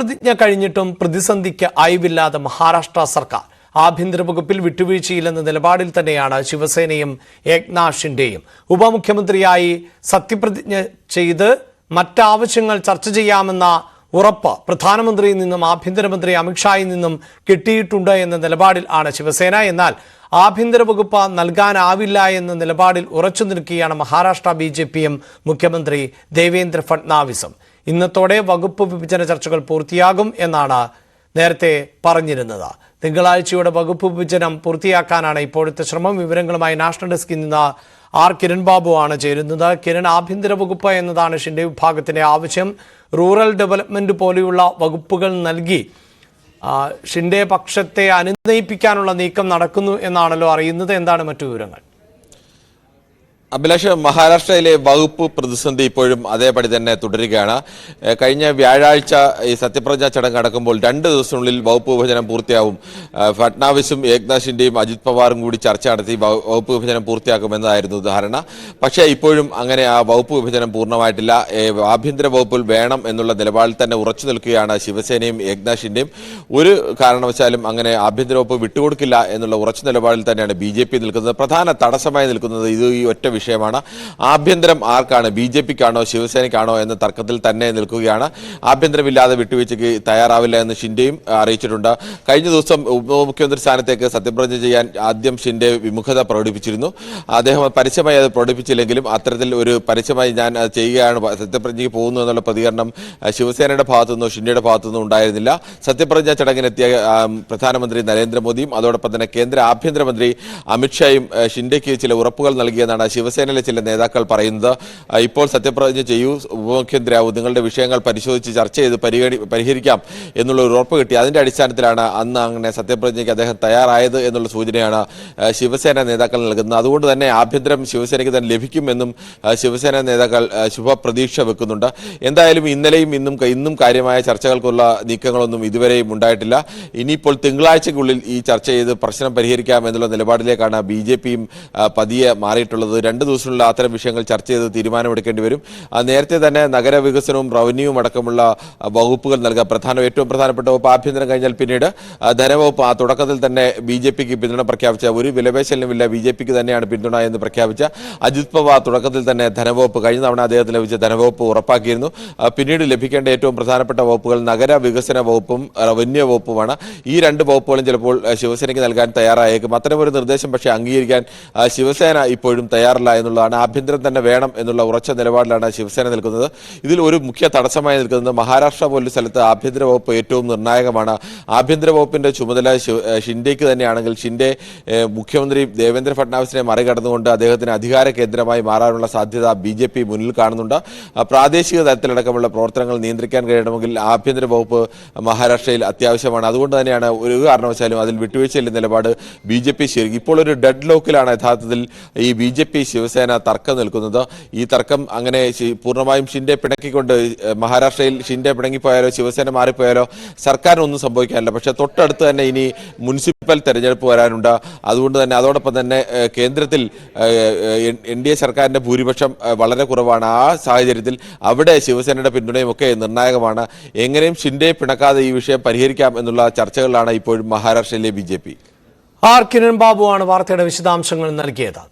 സത്യപ്രതിജ്ഞ കഴിഞ്ഞിട്ടും പ്രതിസന്ധിക്ക് അയവില്ലാതെ മഹാരാഷ്ട്ര സർക്കാർ. ആഭ്യന്തര വകുപ്പിൽ വിട്ടുവീഴ്ചയില്ലെന്ന നിലപാടിൽ തന്നെയാണ് ശിവസേനയും ഏക്നാഥ് ഷിൻഡെയും. ഉപമുഖ്യമന്ത്രിയായി സത്യപ്രതിജ്ഞ ചെയ്ത് മറ്റാവശ്യങ്ങൾ ചർച്ച ചെയ്യാമെന്ന ഉറപ്പ് പ്രധാനമന്ത്രിയിൽ നിന്നും ആഭ്യന്തരമന്ത്രി അമിത്ഷായിൽ നിന്നും കിട്ടിയിട്ടുണ്ട് എന്ന നിലപാടിൽ ആണ് ശിവസേന. എന്നാൽ ആഭ്യന്തര വകുപ്പ് നൽകാനാവില്ല എന്ന നിലപാടിൽ ഉറച്ചു നിൽക്കുകയാണ് മഹാരാഷ്ട്ര BJPയും മുഖ്യമന്ത്രി ദേവേന്ദ്ര ഫഡ്നാവിസും. ഇന്നത്തോടെ വകുപ്പ് വിഭജന ചർച്ചകൾ പൂർത്തിയാകും എന്നാണ് നേരത്തെ പറഞ്ഞിരുന്നത്. തിങ്കളാഴ്ചയോടെ വകുപ്പ് വിഭജനം പൂർത്തിയാക്കാനാണ് ഇപ്പോഴത്തെ ശ്രമം. വിവരങ്ങളുമായി നാഷണൽ ഡെസ്കിൽ നിന്ന് കിരൺ ബാബു ആണ് ചേരുന്നത്. കിരൺ, ആഭ്യന്തര വകുപ്പ് എന്നതാണ് ഷിൻഡെ വിഭാഗത്തിന്റെ ആവശ്യം. റൂറൽ ഡെവലപ്മെന്റ് പോലെയുള്ള വകുപ്പുകൾ നൽകി ഷിൻഡെ പക്ഷത്തെ അനുനയിപ്പിക്കാനുള്ള നീക്കം നടക്കുന്നു എന്നാണല്ലോ അറിയുന്നത്. എന്താണ് മറ്റു വിവരങ്ങൾ? അഭിലാഷ്, മഹാരാഷ്ട്രയിലെ വകുപ്പ് പ്രതിസന്ധി ഇപ്പോഴും അതേപടി തന്നെ തുടരുകയാണ്. കഴിഞ്ഞ വ്യാഴാഴ്ച ഈ സത്യപ്രതിജ്ഞാ ചടങ്ങ് നടക്കുമ്പോൾ 2 ദിവസത്തിനുള്ളിൽ വകുപ്പ് വിഭജനം പൂർത്തിയാവും. ഫഡ്നാവിസും ഏക്നാഥ് ഷിൻഡെയും അജിത് പവാറും കൂടി ചർച്ച നടത്തി വകുപ്പ് വിഭജനം പൂർത്തിയാക്കുമെന്നതായിരുന്നു ധാരണ. പക്ഷേ ഇപ്പോഴും അങ്ങനെ ആ വകുപ്പ് വിഭജനം പൂർണ്ണമായിട്ടില്ല. ആഭ്യന്തര വകുപ്പിൽ വേണം എന്നുള്ള നിലപാടിൽ തന്നെ ഉറച്ചു നിൽക്കുകയാണ് ശിവസേനയും ഏക്നാഥ് ഷിൻഡെയും. ഒരു കാരണവശാലും അങ്ങനെ ആഭ്യന്തര വകുപ്പ് വിട്ടുകൊടുക്കില്ല എന്നുള്ള ഉറച്ച നിലപാടിൽ തന്നെയാണ് BJP നിൽക്കുന്നത്. പ്രധാന തടസ്സമായി നിൽക്കുന്നത് ഈ ഒറ്റ വിഷയമാണ്. ആഭ്യന്തരം ആർക്കാണ്, BJPക്കാണോ ശിവസേനയ്ക്കാണോ എന്ന തർക്കത്തിൽ തന്നെ നിൽക്കുകയാണ്. ആഭ്യന്തരമില്ലാതെ വിട്ടുവീഴ്ചയ്ക്ക് തയ്യാറാവില്ല എന്ന് ഷിൻഡെയും അറിയിച്ചിട്ടുണ്ട്. കഴിഞ്ഞ ദിവസം ഉപമുഖ്യമന്ത്രി സ്ഥാനത്തേക്ക് സത്യപ്രതിജ്ഞ ചെയ്യാൻ ആദ്യം ഷിൻഡെ വിമുഖത പ്രകടിപ്പിച്ചിരുന്നു. അദ്ദേഹം പരസ്യമായി അത് പ്രകടിപ്പിച്ചില്ലെങ്കിലും അത്തരത്തിൽ ഒരു പരസ്യമായി ഞാൻ അത് ചെയ്യുകയാണ്, സത്യപ്രതിജ്ഞയ്ക്ക് പോകുന്നു എന്നുള്ള പ്രതികരണം ശിവസേനയുടെ ഭാഗത്തുനിന്നോ ഷിൻഡെയുടെ ഭാഗത്തുനിന്നോ ഉണ്ടായിരുന്നില്ല. സത്യപ്രതിജ്ഞാ ചടങ്ങിനെത്തിയ പ്രധാനമന്ത്രി നരേന്ദ്രമോദിയും അതോടൊപ്പം തന്നെ കേന്ദ്ര ആഭ്യന്തരമന്ത്രി അമിത്ഷായും ഷിൻഡെയ്ക്ക് ചില ഉറപ്പുകൾ നൽകിയെന്നാണ് ശിവസേനയിലെ ചില നേതാക്കൾ പറയുന്നത്. ഇപ്പോൾ സത്യപ്രതിജ്ഞ ചെയ്യൂ, ഉപമുഖ്യമന്ത്രിയാവും, നിങ്ങളുടെ വിഷയങ്ങൾ പരിശോധിച്ച് ചർച്ച ചെയ്ത് പരിഹരിക്കാം എന്നുള്ള ഒരു ഉറപ്പ് കിട്ടി. അതിന്റെ അടിസ്ഥാനത്തിലാണ് അന്ന് അങ്ങനെ സത്യപ്രതിജ്ഞയ്ക്ക് അദ്ദേഹം തയ്യാറായത് എന്നുള്ള സൂചനയാണ് ശിവസേന നേതാക്കൾ നൽകുന്നത്. അതുകൊണ്ട് തന്നെ ആഭ്യന്തരം ശിവസേനയ്ക്ക് തന്നെ ലഭിക്കുമെന്നും ശിവസേന നേതാക്കൾ ശുഭപ്രതീക്ഷ വെക്കുന്നുണ്ട്. എന്തായാലും ഇന്നലെയും ഇന്നും കാര്യമായ ചർച്ചകൾക്കുള്ള നീക്കങ്ങളൊന്നും ഇതുവരെയും ഉണ്ടായിട്ടില്ല. ഇനിയിപ്പോൾ തിങ്കളാഴ്ചക്കുള്ളിൽ ഈ ചർച്ച ചെയ്ത് പ്രശ്നം പരിഹരിക്കാം എന്നുള്ള നിലപാടിലേക്കാണ് BJPയും പതിയെ മാറിയിട്ടുള്ളത്. 2 ദിവസത്തിനുള്ള അത്തരം വിഷയങ്ങൾ ചർച്ച ചെയ്ത് തീരുമാനമെടുക്കേണ്ടി വരും. നേരത്തെ തന്നെ നഗരവികസനവും റവന്യൂവും അടക്കമുള്ള വകുപ്പുകൾ നൽകാം. ഏറ്റവും പ്രധാനപ്പെട്ട വകുപ്പ് ആഭ്യന്തരം കഴിഞ്ഞാൽ പിന്നീട് ധനവകുപ്പ്. ആ തുടക്കത്തിൽ തന്നെ BJPക്ക് പിന്തുണ പ്രഖ്യാപിച്ച, ഒരു വിലപേശലിനുമില്ല BJPക്ക് തന്നെയാണ് പിന്തുണ എന്ന് പ്രഖ്യാപിച്ച അജിത് പവാർ തുടക്കത്തിൽ തന്നെ ധനവകുപ്പ്, കഴിഞ്ഞ തവണ അദ്ദേഹത്തിന് ലഭിച്ച ധനവകുപ്പ് ഉറപ്പാക്കിയിരുന്നു. പിന്നീട് ലഭിക്കേണ്ട ഏറ്റവും പ്രധാനപ്പെട്ട വകുപ്പുകൾ നഗരവികസന വകുപ്പും റവന്യൂ വകുപ്പുമാണ്. ഈ 2 വകുപ്പുകളും ചിലപ്പോൾ ശിവസേനയ്ക്ക് നൽകാൻ തയ്യാറായേക്കും. അത്തരമൊരു നിർദ്ദേശം പക്ഷേ അംഗീകരിക്കാൻ ശിവസേന ഇപ്പോഴും തയ്യാറില്ല എന്നുള്ളതാണ്. ആഭ്യന്തരം തന്നെ വേണം എന്നുള്ള ഉറച്ച നിലപാടിലാണ് ശിവസേന നിൽക്കുന്നത്. ഇതിൽ ഒരു മുഖ്യ തടസ്സമായി നിൽക്കുന്നത് മഹാരാഷ്ട്ര പോലൊരു സ്ഥലത്ത് ആഭ്യന്തര വകുപ്പ് ഏറ്റവും നിർണായകമാണ്. ആഭ്യന്തര വകുപ്പിന്റെ ചുമതല ഷിൻഡെയ്ക്ക് തന്നെയാണെങ്കിൽ ഷിൻഡെ മുഖ്യമന്ത്രി ദേവേന്ദ്ര ഫഡ്നാവിസിനെ മറികടന്നുകൊണ്ട് അദ്ദേഹത്തിന് അധികാര കേന്ദ്രമായി മാറാനുള്ള സാധ്യത BJP മുന്നിൽ കാണുന്നുണ്ട്. പ്രാദേശിക തലത്തിലടക്കമുള്ള പ്രവർത്തനങ്ങൾ നിയന്ത്രിക്കാൻ കഴിയണമെങ്കിൽ ആഭ്യന്തര വകുപ്പ് മഹാരാഷ്ട്രയിൽ അത്യാവശ്യമാണ്. അതുകൊണ്ട് തന്നെയാണ് ഒരു കാരണവശാലും അതിൽ വിട്ടുവീഴ്ചയില്ല നിലപാട് BJP സ്വീകരിക്കും. ഇപ്പോൾ ഒരു ഡെഡ് ലോക്കിലാണ് യഥാർത്ഥത്തിൽ ഈ BJP ശിവസേന തർക്കം നിൽക്കുന്നത്. ഈ തർക്കം അങ്ങനെ പൂർണ്ണമായും ഷിൻഡെ പിണക്കിക്കൊണ്ട്, മഹാരാഷ്ട്രയിൽ ഷിൻഡെ പിണങ്ങിപ്പോയാലോ ശിവസേന മാറിപ്പോയാലോ സർക്കാരിനൊന്നും സംഭവിക്കാനില്ല. പക്ഷേ തൊട്ടടുത്ത് തന്നെ ഇനി മുനിസിപ്പൽ തെരഞ്ഞെടുപ്പ് വരാനുണ്ട്. അതുകൊണ്ട് തന്നെ അതോടൊപ്പം തന്നെ കേന്ദ്രത്തിൽ NDA സർക്കാരിന്റെ ഭൂരിപക്ഷം വളരെ കുറവാണ്. ആ സാഹചര്യത്തിൽ അവിടെ ശിവസേനയുടെ പിന്തുണയും ഒക്കെ നിർണായകമാണ്. എങ്ങനെയും ഷിൻഡെ പിണക്കാതെ ഈ വിഷയം പരിഹരിക്കാം എന്നുള്ള ചർച്ചകളിലാണ് ഇപ്പോഴും മഹാരാഷ്ട്രയിലെ BJP. കിരൺ ബാബു ആണ് വാർത്തയുടെ വിശദാംശങ്ങൾ നൽകിയത്.